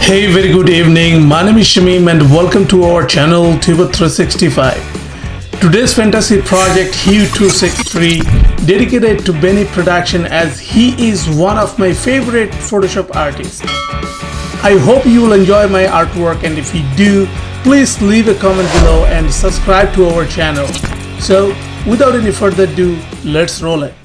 Hey, very good evening. My name is Shamim and welcome to our channel Tuba365. Today's fantasy project Hue263 dedicated to Benny Production as he is one of my favorite Photoshop artists. I hope you will enjoy my artwork, and if you do, please leave a comment below and subscribe to our channel. So without any further ado, let's roll it.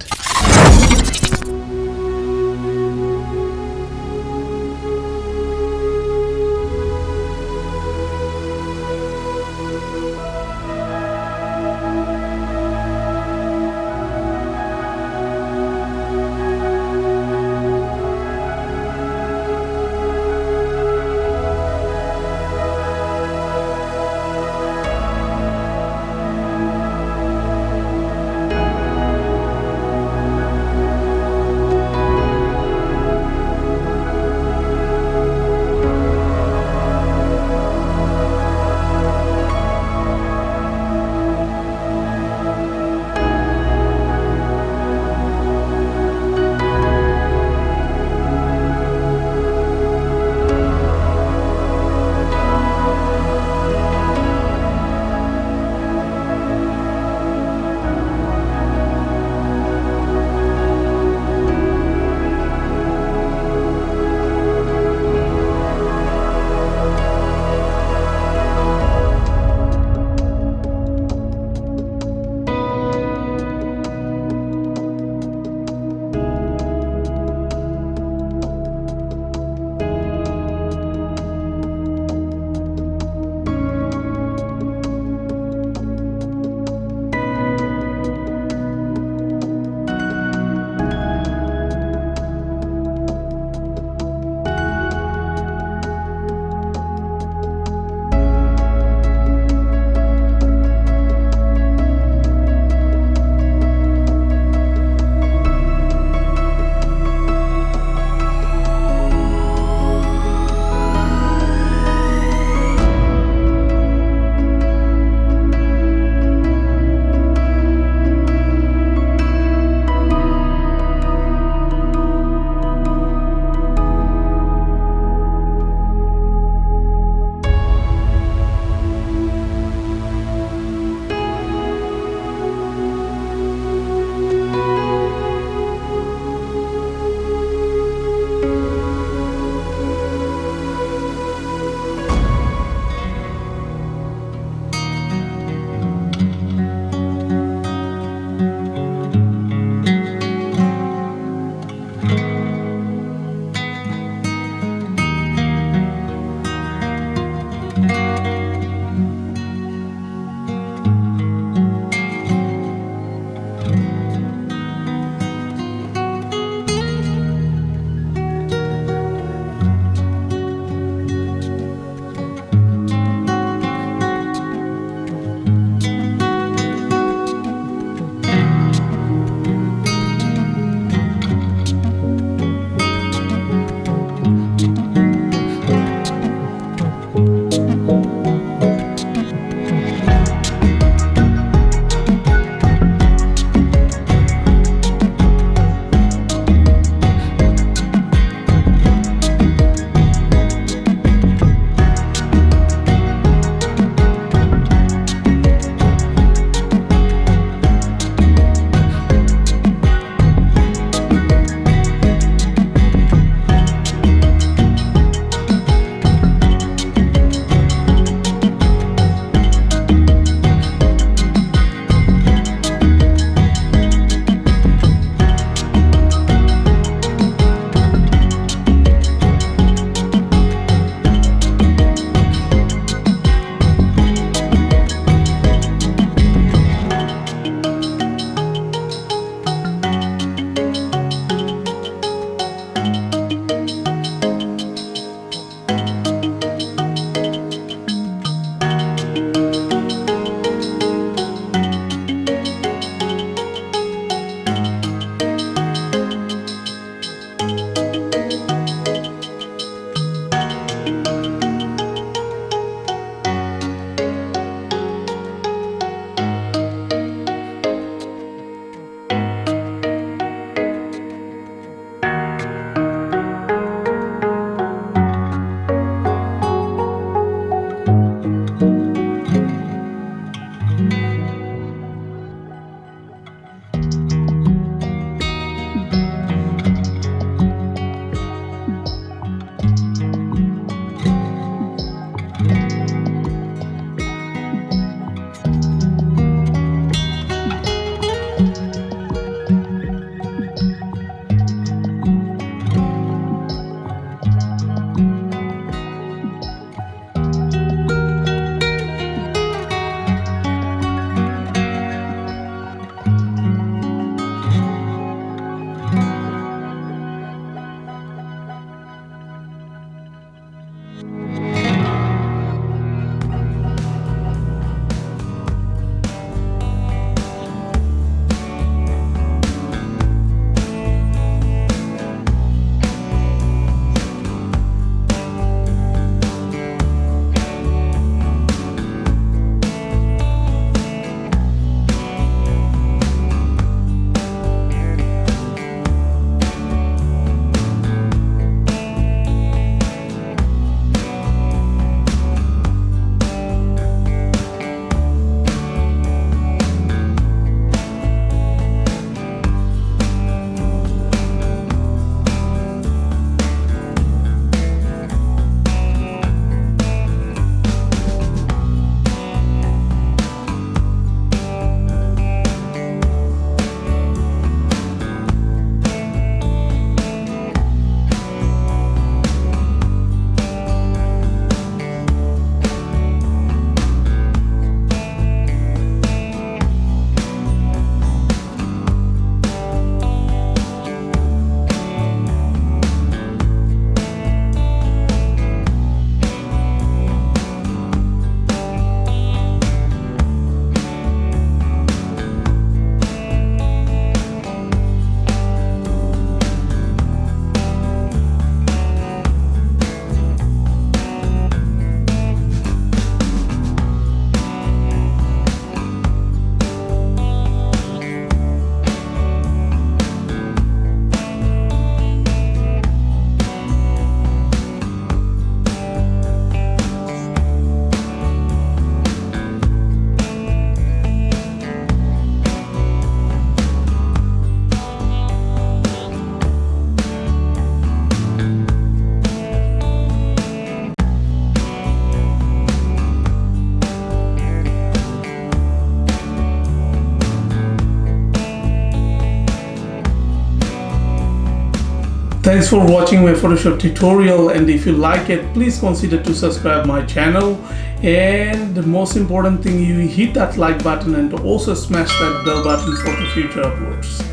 Thanks for watching my Photoshop tutorial, and if you like it, please consider to subscribe my channel, and the most important thing, you hit that like button and also smash that bell button for the future uploads.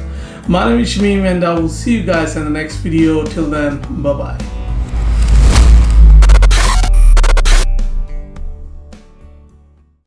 My name is Shamim and I will see you guys in the next video. Till then, bye bye.